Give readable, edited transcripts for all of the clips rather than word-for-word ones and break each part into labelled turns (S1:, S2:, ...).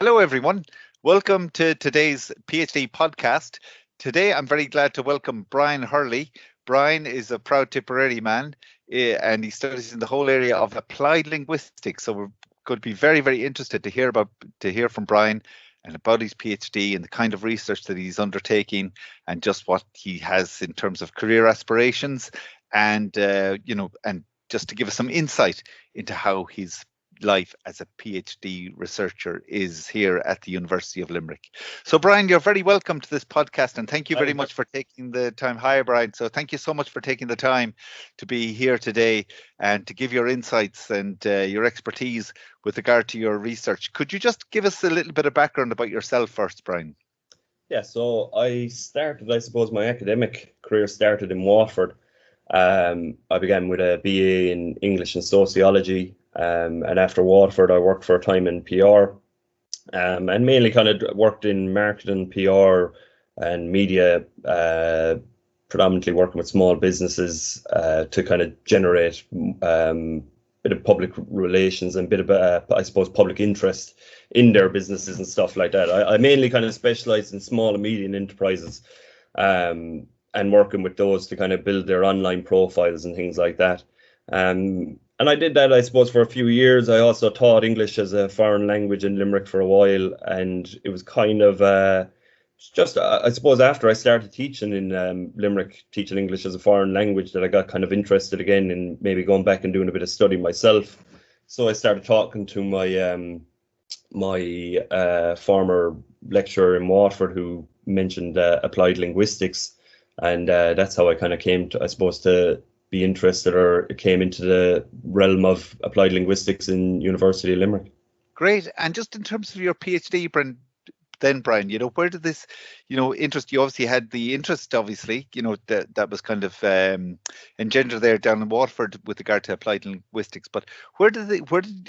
S1: Hello, everyone. Welcome to today's PhD podcast. Today, I'm very glad to welcome Brian Hurley. Brian is a proud Tipperary man, and he studies in the whole area of applied linguistics. So we're going to be very, very interested to hear from Brian and about his PhD and the kind of research that he's undertaking, and just what he has in terms of career aspirations, and and just to give us some insight into how his life as a PhD researcher is here at the University of Limerick. So Brian, you're very welcome to this podcast, and thank you very much for taking the time. Hi Brian. So thank you so much for taking the time to be here today and to give your insights and your expertise with regard to your research. Could you just give us a little bit of background about yourself first, Brian?
S2: Yeah, so I suppose my academic career started in Waterford. I began with a BA in English and Sociology. And after Waterford, I worked for a time in PR, and mainly kind of worked in marketing, PR, and media, predominantly working with small businesses to kind of generate a bit of public relations and a bit of, I suppose, public interest in their businesses and stuff like that. I mainly kind of specialised in small and medium enterprises, and working with those to kind of build their online profiles and things like that. And I did that, I suppose, for a few years. I also taught English as a foreign language in Limerick for a while. And it was kind of I suppose, after I started teaching in Limerick, teaching English as a foreign language, that I got kind of interested again in maybe going back and doing a bit of study myself. So I started talking to my former lecturer in Waterford, who mentioned applied linguistics. And that's how I kind of came to, I suppose, to be interested, or came into the realm of applied linguistics in University of Limerick.
S1: Great. And just in terms of your PhD, Brian, where did this, interest? You obviously had the interest, obviously, that was kind of engendered there down in Waterford with regard to applied linguistics. But where did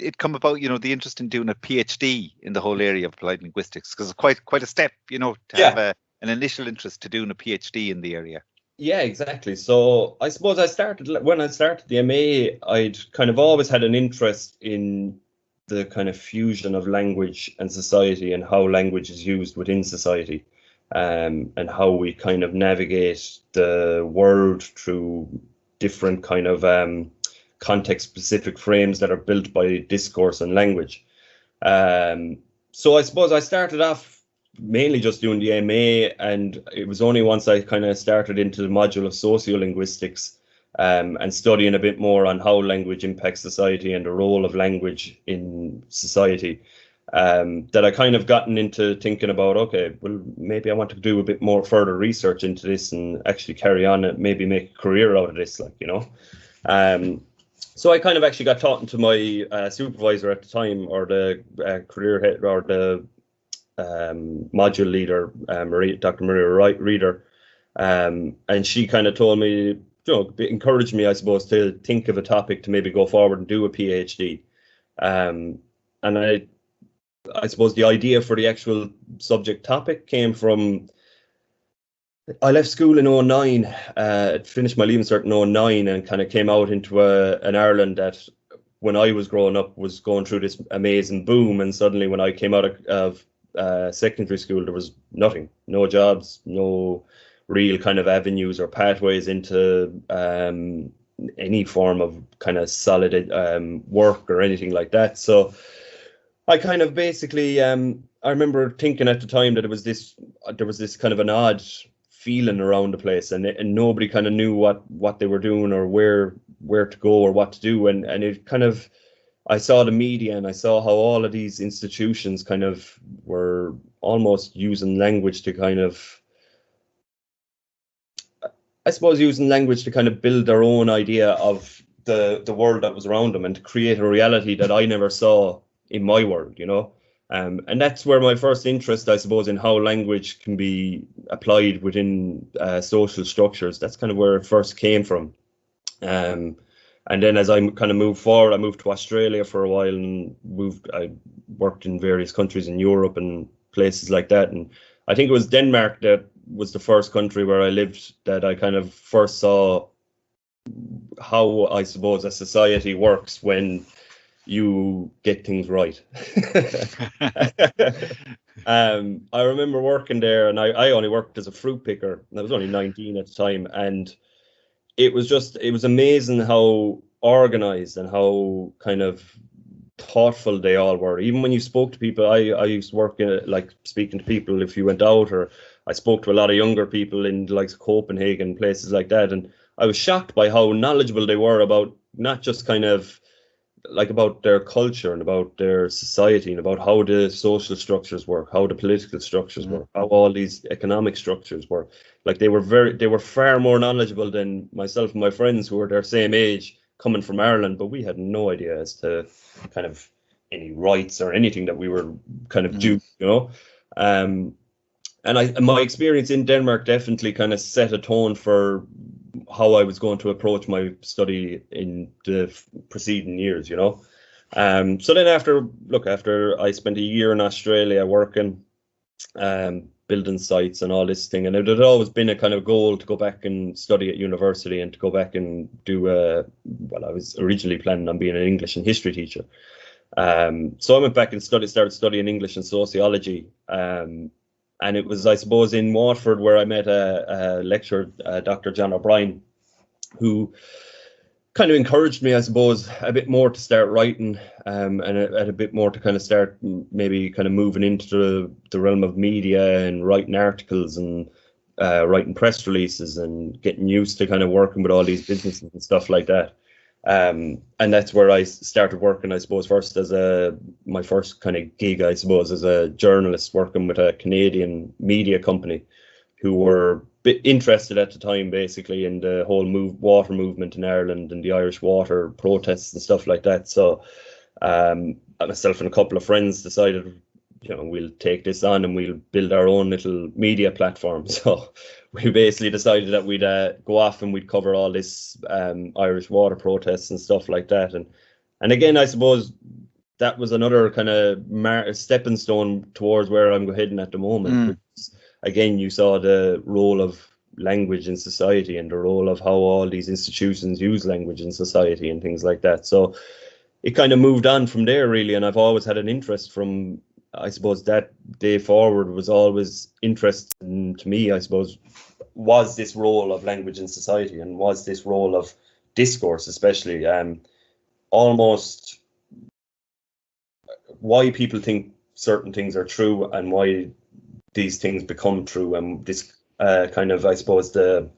S1: it come about? The interest in doing a PhD in the whole area of applied linguistics, because it's quite a step, to have an initial interest to doing a PhD in the area.
S2: Yeah, exactly. So I suppose when I started the MA, I'd kind of always had an interest in the kind of fusion of language and society, and how language is used within society, and how we kind of navigate the world through different kind of context-specific frames that are built by discourse and language. So I suppose I started off mainly just doing the MA, and it was only once I kind of started into the module of sociolinguistics and studying a bit more on how language impacts society and the role of language in society, that I kind of gotten into thinking about, okay, well, maybe I want to do a bit more further research into this and actually carry on and maybe make a career out of this, So I kind of actually got talking to my supervisor at the time, or the career head, or the module leader, Dr. Maria Reader, and she kind of told me, encouraged me, I suppose, to think of a topic to maybe go forward and do a PhD. And I suppose the idea for the actual subject topic came from, I left school in 2009, finished my Leaving Cert in 2009, and kind of came out into an Ireland that, when I was growing up, was going through this amazing boom. And suddenly when I came out of secondary school, there was nothing, no jobs, no real kind of avenues or pathways into any form of kind of solid work or anything like that. So I kind of basically, I remember thinking at the time that there was this kind of an odd feeling around the place, and nobody kind of knew what they were doing, or where to go or what to do, and it kind of, I saw the media and I saw how all of these institutions kind of were almost using language to kind of, I suppose, build their own idea of the world that was around them, and to create a reality that I never saw in my world, and that's where my first interest, I suppose, in how language can be applied within social structures, that's kind of where it first came from. And then as I kind of moved forward, I moved to Australia for a while, and I worked in various countries in Europe and places like that. And I think it was Denmark that was the first country where I lived that I kind of first saw how, I suppose, a society works when you get things right. I remember working there, and I only worked as a fruit picker. I was only 19 at the time, and it was amazing how organized and how kind of thoughtful they all were. Even when you spoke to people, I used to work in like speaking to people if you went out, or I spoke to a lot of younger people in the likes of Copenhagen, places like that, and I was shocked by how knowledgeable they were about not just kind of like about their culture and about their society and about how the social structures work, how the political structures work, how all these economic structures work. Like they were far more knowledgeable than myself and my friends who were their same age coming from Ireland, but we had no idea as to kind of any rights or anything that we were kind of due, you know. And my experience in Denmark definitely kind of set a tone for how I was going to approach my study in the preceding years, you know. So then after I spent a year in Australia working, building sites and all this thing, and it had always been a kind of goal to go back and study at university and to go back and do well, I was originally planning on being an English and history teacher. So I went back and started studying English and sociology. And it was, I suppose, in Waterford where I met a lecturer, Dr. John O'Brien, who kind of encouraged me, I suppose, a bit more to start writing, and a bit more to kind of start maybe kind of moving into the realm of media and writing articles and writing press releases and getting used to kind of working with all these businesses and stuff like that. And that's where I started working, I suppose, first as my first kind of gig, I suppose, as a journalist working with a Canadian media company who were a bit interested at the time, basically, in the whole water movement in Ireland and the Irish water protests and stuff like that. So myself and a couple of friends decided, you know, we'll take this on and we'll build our own little media platform. So we basically decided that we'd go off and we'd cover all this Irish water protests and stuff like that. And again, I suppose that was another kind of stepping stone towards where I'm heading at the moment. Again, you saw the role of language in society and the role of how all these institutions use language in society and things like that. So it kind of moved on from there, really. And I've always had an interest from, I suppose, that day forward was always interesting to me, I suppose, was this role of language in society and was this role of discourse, especially almost why people think certain things are true and why these things become true. And this kind of, I suppose, the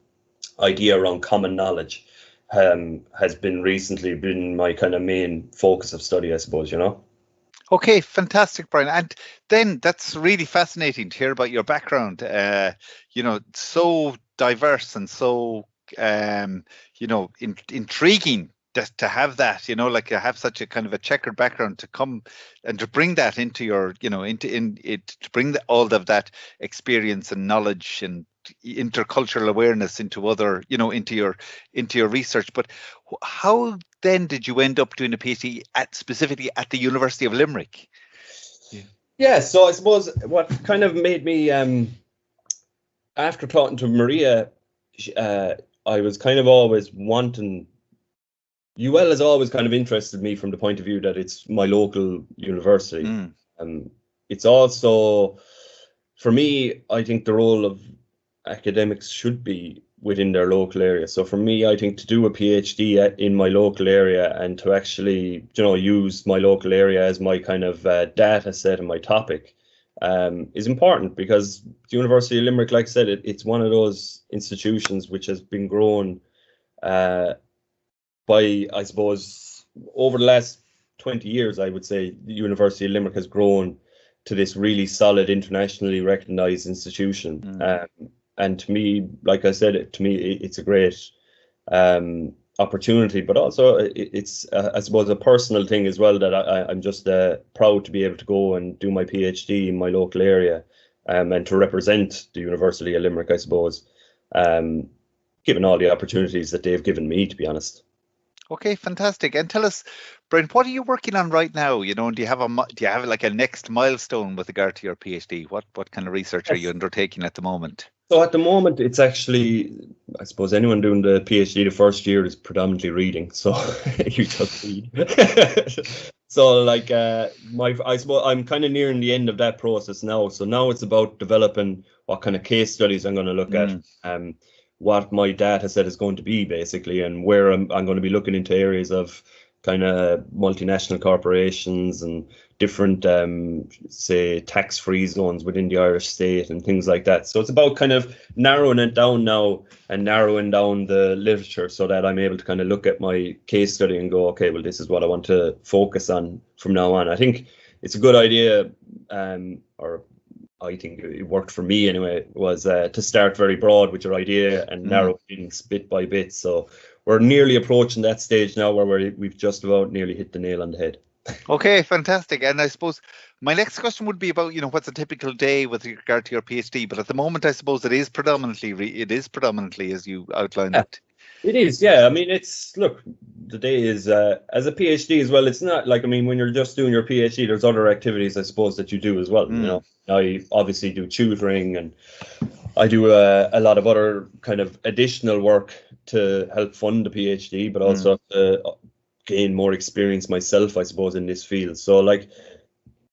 S2: idea around common knowledge has recently been my kind of main focus of study, I suppose, you know.
S1: Okay, fantastic, Brian. And then that's really fascinating to hear about your background. You know, so diverse and so, you know, intriguing to have that, you know, like to have such a kind of a checkered background to come and to bring that into your, you know, to bring all of that experience and knowledge and intercultural awareness into other, you know, into your research. But how then did you end up doing a PhD specifically at the University of Limerick?
S2: Yeah, so I suppose what kind of made me, after talking to Maria, I was kind of always wanting, UL has always kind of interested me from the point of view that it's my local university. It's also, for me, I think the role of academics should be within their local area. So for me, I think to do a PhD in my local area and to actually, you know, use my local area as my kind of data set and my topic is important, because the University of Limerick, like I said, it's one of those institutions which has been grown by, I suppose, over the last 20 years, I would say the University of Limerick has grown to this really solid, internationally recognized institution. And to me, like I said, to me, it's a great opportunity, but also it's, I suppose, a personal thing as well, that I'm just proud to be able to go and do my PhD in my local area and to represent the University of Limerick, I suppose, given all the opportunities that they've given me, to be honest.
S1: Okay, fantastic. And tell us, Brian, what are you working on right now? You know, do you have like a next milestone with regard to your PhD? What kind of research are you undertaking at the moment?
S2: So at the moment, it's actually, I suppose anyone doing the PhD the first year is predominantly reading. So you just read. So like I suppose I'm kind of nearing the end of that process now. So now it's about developing what kind of case studies I'm going to look at, what my data set is going to be basically, and where I'm going to be looking into areas of kind of multinational corporations and different say tax-free zones within the Irish state and things like that. So it's about kind of narrowing it down now and narrowing down the literature so that I'm able to kind of look at my case study and go, okay, well, this is what I want to focus on from now on. I think it's a good idea, or I think it worked for me anyway, was to start very broad with your idea and narrow things bit by bit. So we're nearly approaching that stage now where we've just about nearly hit the nail on the head.
S1: Okay, fantastic. And I suppose my next question would be about, what's a typical day with regard to your PhD. But at the moment, I suppose it is predominantly as you outlined it.
S2: It is, yeah. I mean, the day is as a PhD as well. It's not like, I mean, when you're just doing your PhD, there's other activities, I suppose, that you do as well. I obviously do tutoring, and I do a lot of other kind of additional work to help fund the PhD, but also to gain more experience myself, I suppose, in this field. So like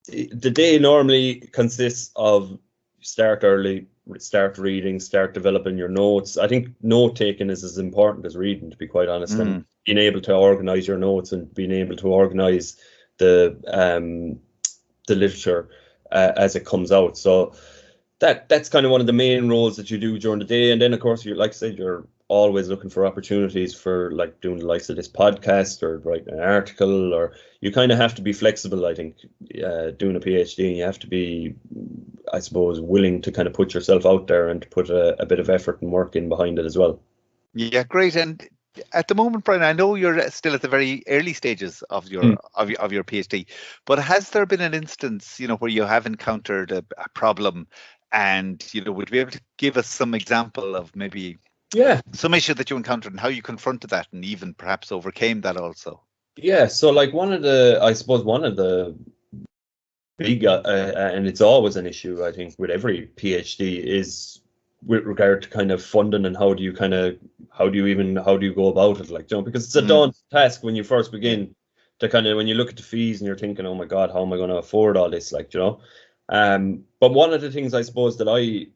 S2: the day normally consists of start early, start reading, start developing your notes. I think note taking is as important as reading, to be quite honest, and being able to organize your notes and being able to organize the literature as it comes out. So that's kind of one of the main roles that you do during the day. And then, of course, like I said, you're always looking for opportunities for like doing the likes of this podcast or writing an article, or you kind of have to be flexible, I think, doing a PhD, and you have to be, I suppose, willing to kind of put yourself out there and to put a bit of effort and work in behind it as well.
S1: Yeah, great. And at the moment, Brian, I know you're still at the very early stages of your of your PhD, but has there been an instance, where you have encountered a problem, and would you be able to give us some example of maybe some issue that you encountered and how you confronted that and even perhaps overcame that also?
S2: Yeah, so like one of the big and it's always an issue, I think, with every PhD is with regard to kind of funding and how do you go about it, like, because it's a daunting task when you first begin to kind of, when you look at the fees and you're thinking, oh my God, how am I going to afford all this, like, but one of the things I suppose that I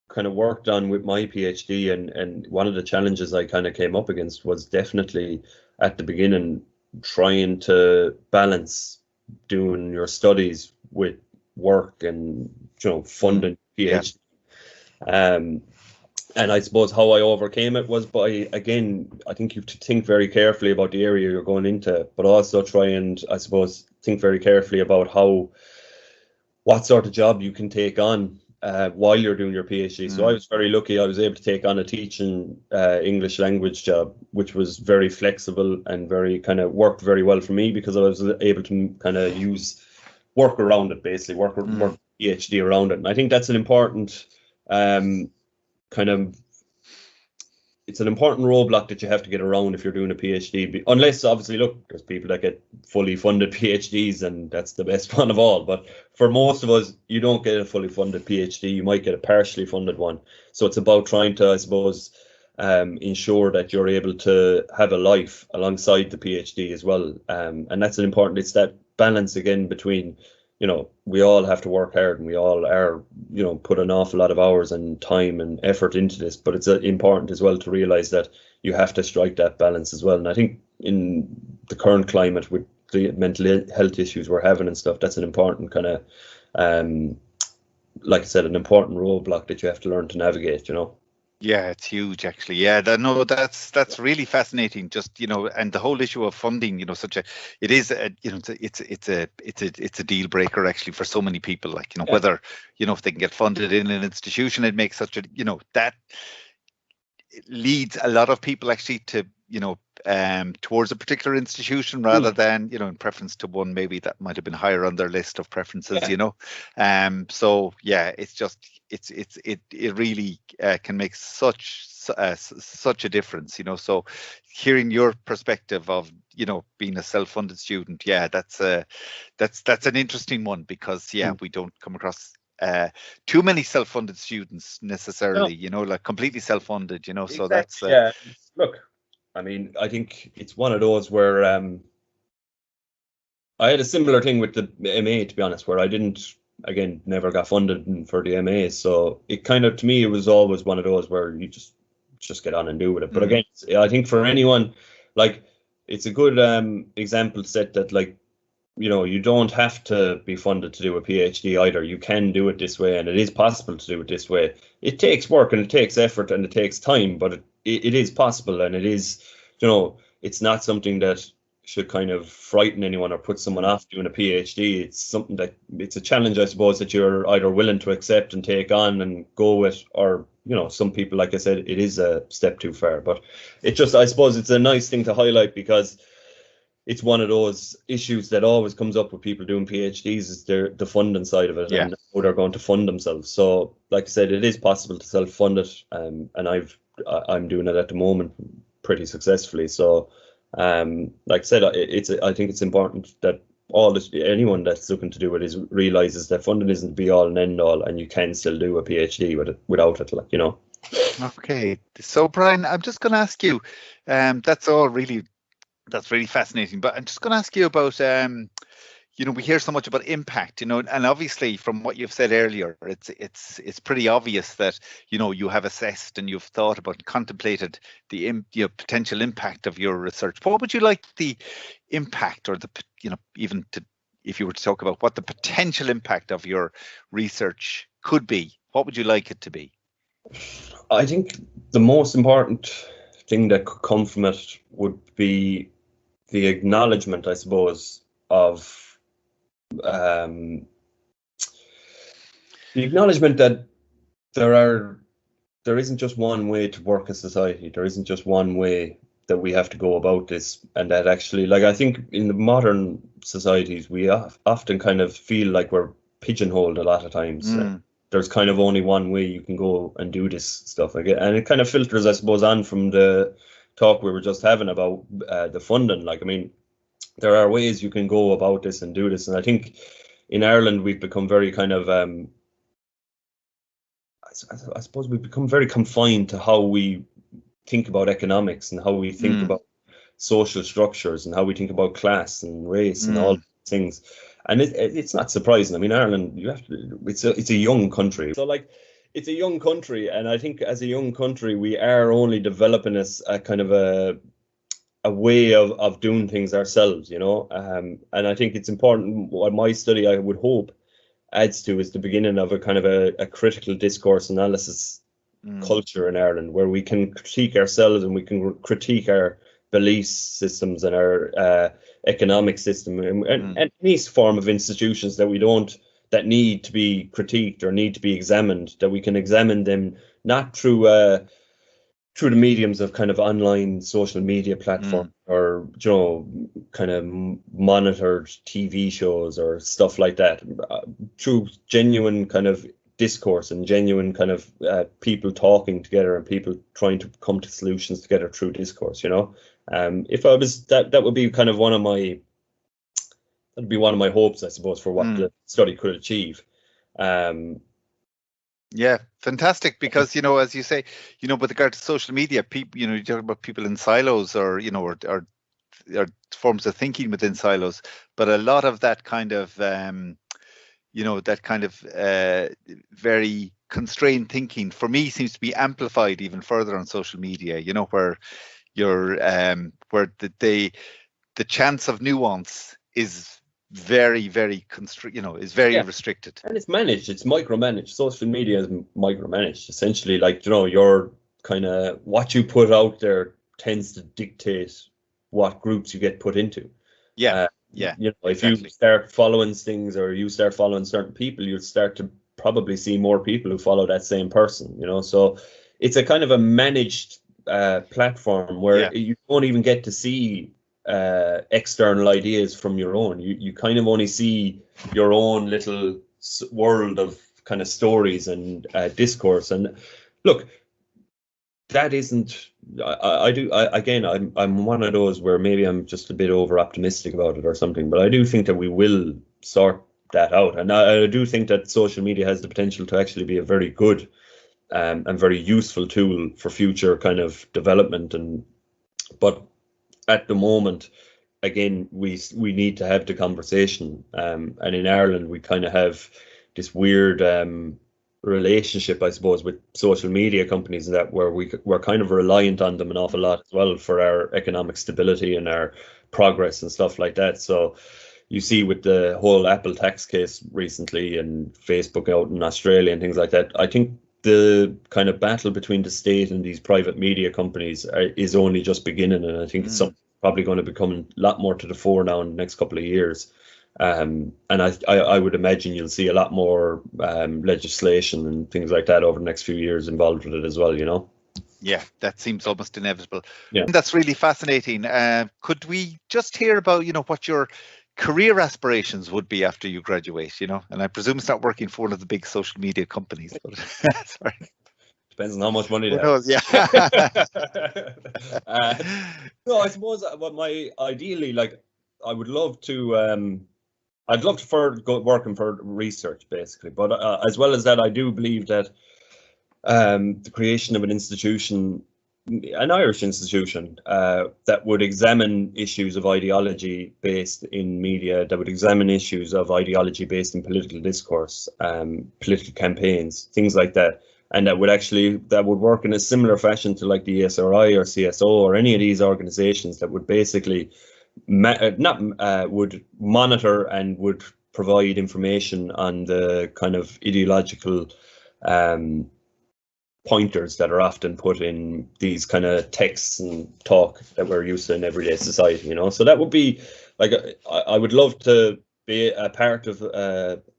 S2: kind of worked on with my PhD, and one of the challenges I kind of came up against was definitely at the beginning trying to balance doing your studies with work and funding PhD. And I suppose how I overcame it was by, again, I think you have to think very carefully about the area you're going into, but also try and, I suppose, think very carefully about what sort of job you can take on while you're doing your PhD. So I was very lucky. I was able to take on a teaching English language job, which was very flexible and very kind of worked very well for me, because I was able to kind of work around it, basically work PhD around it. And I think that's an important it's an important roadblock that you have to get around if you're doing a PhD, unless obviously, look, there's people that get fully funded PhDs and that's the best one of all. But for most of us, you don't get a fully funded PhD. You might get a partially funded one. So it's about trying to, I suppose, ensure that you're able to have a life alongside the PhD as well. And that's it's that balance again between, we all have to work hard and we all are, put an awful lot of hours and time and effort into this, but it's important as well to realize that you have to strike that balance as well. And I think in the current climate with the mental health issues we're having and stuff, that's an important kind of, like I said, an important roadblock that you have to learn to navigate,
S1: Yeah, it's huge, actually. Yeah, that's really fascinating. Just and the whole issue of funding, it is it's a deal breaker actually for so many people. Like whether if they can get funded in an institution, it makes such a that leads a lot of people actually to towards a particular institution rather than in preference to one maybe that might have been higher on their list of preferences. So yeah, it's just it really can make such a difference. So hearing your perspective of being a self-funded student, that's an interesting one, because we don't come across too many self-funded students necessarily, like completely self-funded,
S2: Exactly.
S1: So that's
S2: look, I mean, I think it's one of those where I had a similar thing with the MA, to be honest, where I didn't, again, never got funded for the MA. So it kind of, to me, it was always one of those where you just get on and do with it. But again, I think for anyone, like, it's a good example set that, like, you don't have to be funded to do a PhD either. You can do it this way, and it is possible to do it this way. It takes work and it takes effort and it takes time, but it is possible, and it is, it's not something that should kind of frighten anyone or put someone off doing a PhD. It's something that, it's a challenge, I suppose, that you're either willing to accept and take on and go with, or some people, like I said, it is a step too far. But it just, I suppose, it's a nice thing to highlight, because it's one of those issues that always comes up with people doing PhDs, is the funding side of it, and how they're going to fund themselves. So, like I said, it is possible to self-fund it, and I'm doing it at the moment pretty successfully. So, like I said, I think it's important that anyone that's looking to do it realizes that funding isn't the be all and end all, and you can still do a PhD without it, like,
S1: Okay, so Brian, I'm just going to ask you, that's really fascinating. But I'm just going to ask you about, we hear so much about impact, and obviously from what you've said earlier, it's pretty obvious that, you have assessed and you've thought about and contemplated the potential impact of your research. What would you like the impact, or even if you were to talk about what the potential impact of your research could be, what would you like it to be?
S2: I think the most important thing that could come from it would be the acknowledgement, I suppose, of the acknowledgement that there isn't just one way to work as society. There isn't just one way that we have to go about this, and that actually, like, I think in the modern societies, we often kind of feel like we're pigeonholed a lot of times. There's kind of only one way you can go and do this stuff again, and it kind of filters, I suppose, on from the talk we were just having about the funding. Like, I mean, there are ways you can go about this and do this, and I think in Ireland we've become very kind of I suppose we've become very confined to how we think about economics, and how we think about social structures, and how we think about class and race and all things. And it's not surprising. I mean, Ireland, it's a young country. So, like, it's a young country, and I think as a young country, we are only developing a kind of a way of doing things ourselves, and I think it's important. What my study, I would hope, adds to is the beginning of a kind of a critical discourse analysis culture in Ireland, where we can critique ourselves and we can critique our belief systems and our economic system, and any form of institutions that need to be critiqued or need to be examined, that we can examine them not through the mediums of kind of online social media platform, or kind of monitored TV shows or stuff like that, through genuine kind of discourse and genuine kind of people talking together and people trying to come to solutions together through discourse. If I was that would be kind of one of my hopes, I suppose, for what the study could achieve.
S1: Yeah, fantastic. Because, as you say, with regard to social media, people, you talk about people in silos, or, or forms of thinking within silos. But a lot of that kind of, very constrained thinking, for me, seems to be amplified even further on social media, where you're, where the chance of nuance is very, very is very restricted,
S2: and it's managed. It's micromanaged. Social media is micromanaged, essentially. Like, your kind of what you put out there tends to dictate what groups you get put into.
S1: If
S2: exactly. You start following things, or you start following certain people, you'll start to probably see more people who follow that same person. So it's a kind of a managed platform where you don't even get to see external ideas from your own. You kind of only see your own little world of kind of stories and discourse. And look, that isn't. I'm one of those where maybe I'm just a bit over optimistic about it or something, but I do think that we will sort that out, and I do think that social media has the potential to actually be a very good and very useful tool for future kind of development. But at the moment, again, we need to have the conversation. And in Ireland, we kind of have this weird relationship, I suppose, with social media companies, and that where we're kind of reliant on them an awful lot as well for our economic stability and our progress and stuff like that. So you see with the whole Apple tax case recently and Facebook out in Australia and things like that, I think the kind of battle between the state and these private media companies is only just beginning, and I think it's something probably going to become a lot more to the fore now in the next couple of years. And I would imagine you'll see a lot more legislation and things like that over the next few years involved with it as well, you know?
S1: Yeah, that seems almost inevitable.
S2: Yeah.
S1: That's really fascinating. Could we just hear about, what your career aspirations would be after you graduate, And I presume it's not working for one of the big social media companies. But sorry.
S2: Depends on how much money they
S1: have. Yeah.
S2: No, I suppose ideally, like, I would love to, I'd love to go working for research, basically. But as well as that, I do believe that the creation of an institution, an Irish institution, that would examine issues of ideology based in media, that would examine issues of ideology based in political discourse, political campaigns, things like that. And that would work in a similar fashion to like the ESRI or CSO or any of these organizations that would basically would monitor and would provide information on the kind of ideological pointers that are often put in these kind of texts and talk that we're used to in everyday society, So that would be like, I would love to be a part of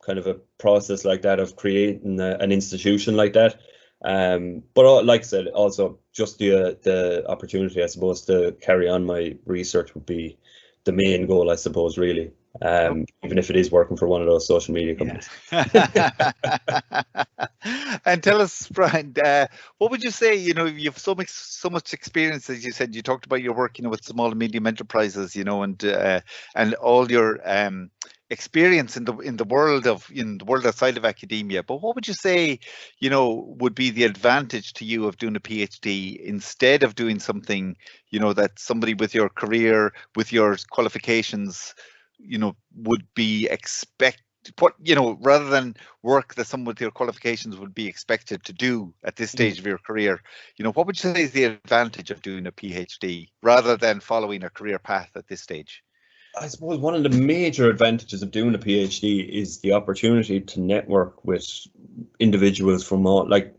S2: kind of a process like that, of creating an institution like that. But like I said, also just the opportunity, I suppose, to carry on my research would be the main goal, I suppose, really. Even if it is working for one of those social media companies.
S1: Yeah. And tell us, Brian, what would you say? You have so much experience, as you said. You talked about your work, with small and medium enterprises, and all your experience in the world outside of academia. But what would you say, would be the advantage to you of doing a PhD instead of doing something, that somebody with your career, with your qualifications, would be rather than work that someone with your qualifications would be expected to do at this stage of your career, what would you say is the advantage of doing a PhD rather than following a career path at this stage?
S2: I suppose one of the major advantages of doing a PhD is the opportunity to network with individuals from all, like,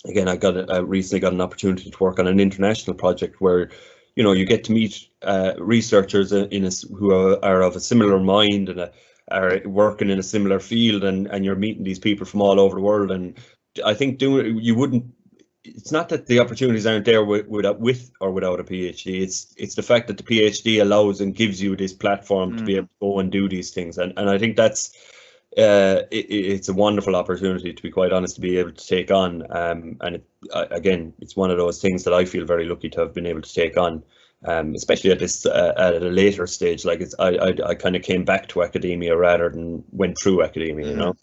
S2: again, I recently got an opportunity to work on an international project where, you get to meet researchers who are of a similar mind and are working in a similar field, and you're meeting these people from all over the world. And I think it's not that the opportunities aren't there with or without a PhD. It's the fact that the PhD allows and gives you this platform to be able to go and do these things. And I think that's it's a wonderful opportunity, to be quite honest, to be able to take on. And again, it's one of those things that I feel very lucky to have been able to take on, especially at a later stage. Like, I kind of came back to academia rather than went through academia,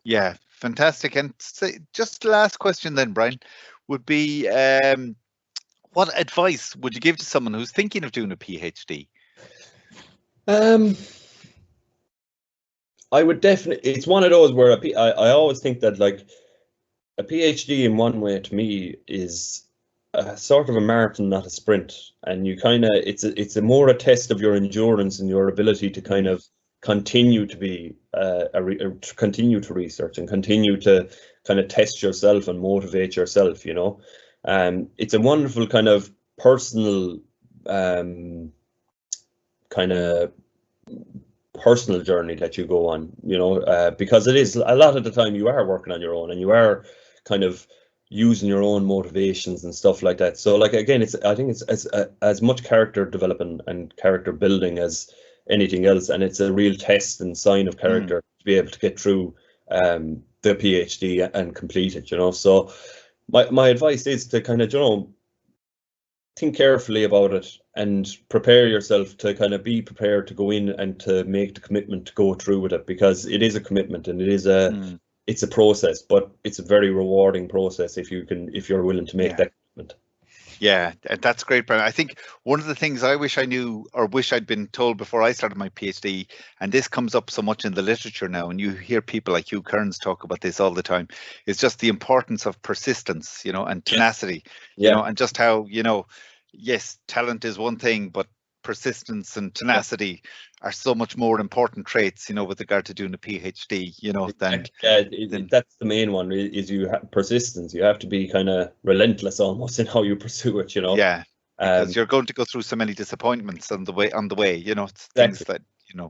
S1: Yeah, fantastic. And just the last question then, Brian, would be what advice would you give to someone who's thinking of doing a PhD?
S2: I would definitely, it's one of those where I always think that, like, a PhD in one way to me is a sort of a marathon, not a sprint. And you kind of, it's a more a test of your endurance and your ability to kind of continue to be continue to research and continue to kind of test yourself and motivate yourself. It's a wonderful kind of personal personal journey that you go on, because it is a lot of the time you are working on your own and you are kind of using your own motivations and stuff like that. So, like, again, I think it's as much character development and character building as anything else, and it's a real test and sign of character to be able to get through the PhD and complete it. So my advice is to kind of think carefully about it and prepare yourself to kind of be prepared to go in and to make the commitment to go through with it, because it is a commitment and it is it's a process, but it's a very rewarding process if you're willing to make that commitment.
S1: Yeah, that's great, Brian. I think one of the things I wish I knew or wish I'd been told before I started my PhD, and this comes up so much in the literature now, and you hear people like Hugh Kearns talk about this all the time, is just the importance of persistence, and
S2: Yeah.
S1: tenacity,
S2: Yeah.
S1: and just how, yes, talent is one thing, but persistence and
S2: Yeah.
S1: tenacity are so much more important traits, with regard to doing a PhD, than
S2: Exactly. Yeah, that's the main one is you have persistence. You have to be kind of relentless almost in how you pursue it,
S1: yeah, because
S2: Um,
S1: you're going to go through so many disappointments on the way, it's things
S2: exactly.
S1: that,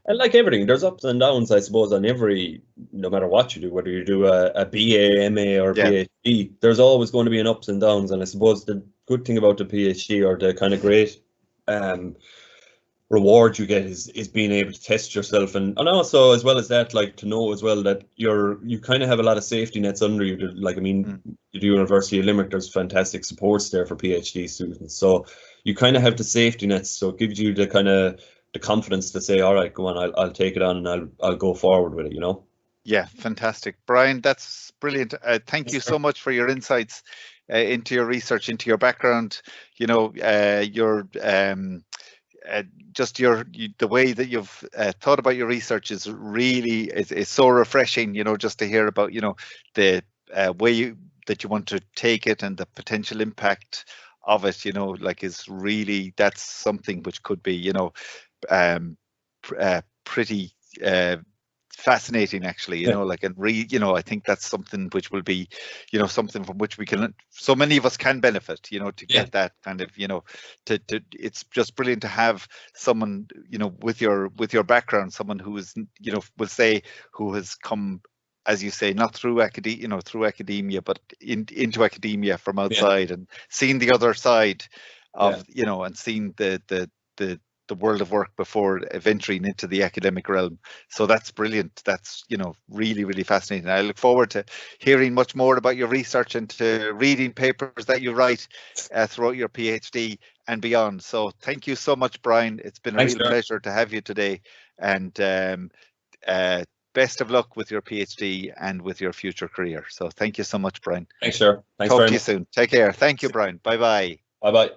S2: And like everything, there's ups and downs, I suppose, on every, no matter what you do, whether you do a BA, MA, or
S1: yeah,
S2: PhD, there's always going to be an ups and downs. And I suppose the good thing about the PhD, or the kind of great um, reward you get, is being able to test yourself, and also, as well as that, like, to know as well that you kind of have a lot of safety nets under you. Like, I mean,
S1: mm,
S2: you do University of Limerick, there's fantastic supports there for PhD students, so you kind of have the safety nets, so it gives you the kind of the confidence to say, all right, go on, I'll take it on, and I'll go forward with it.
S1: yeah, fantastic, Brian. That's brilliant. Thank
S2: Yes,
S1: you
S2: sir.
S1: so much for your insights into your research, into your background. Your just the way that you've thought about your research is so refreshing. Just to hear about the way that you want to take it and the potential impact of it. Like, is really, that's something which could be pretty fascinating, actually.
S2: Yeah,
S1: Like, and I think that's something which will be something from which we can, so many of us can benefit, to
S2: yeah,
S1: get that kind of, to it's just brilliant to have someone, with your background, someone who is, will say, who has come, as you say, not through academia, through academia, but into academia from
S2: yeah,
S1: outside, and seen the other side
S2: yeah.
S1: of, and seen the the world of work before venturing into the academic realm. So that's brilliant. That's, really, really fascinating. I look forward to hearing much more about your research and to reading papers that you write throughout your PhD and beyond. So thank you so much, Brian. It's been a
S2: Thanks,
S1: real
S2: sir.
S1: pleasure to have you today. And uh, best of luck with your PhD and with your future career. So thank you so much, Brian.
S2: Thanks, sir. Thanks
S1: Talk
S2: very
S1: to you
S2: much.
S1: soon. Take care. Thank you, Brian. Bye bye.
S2: Bye bye.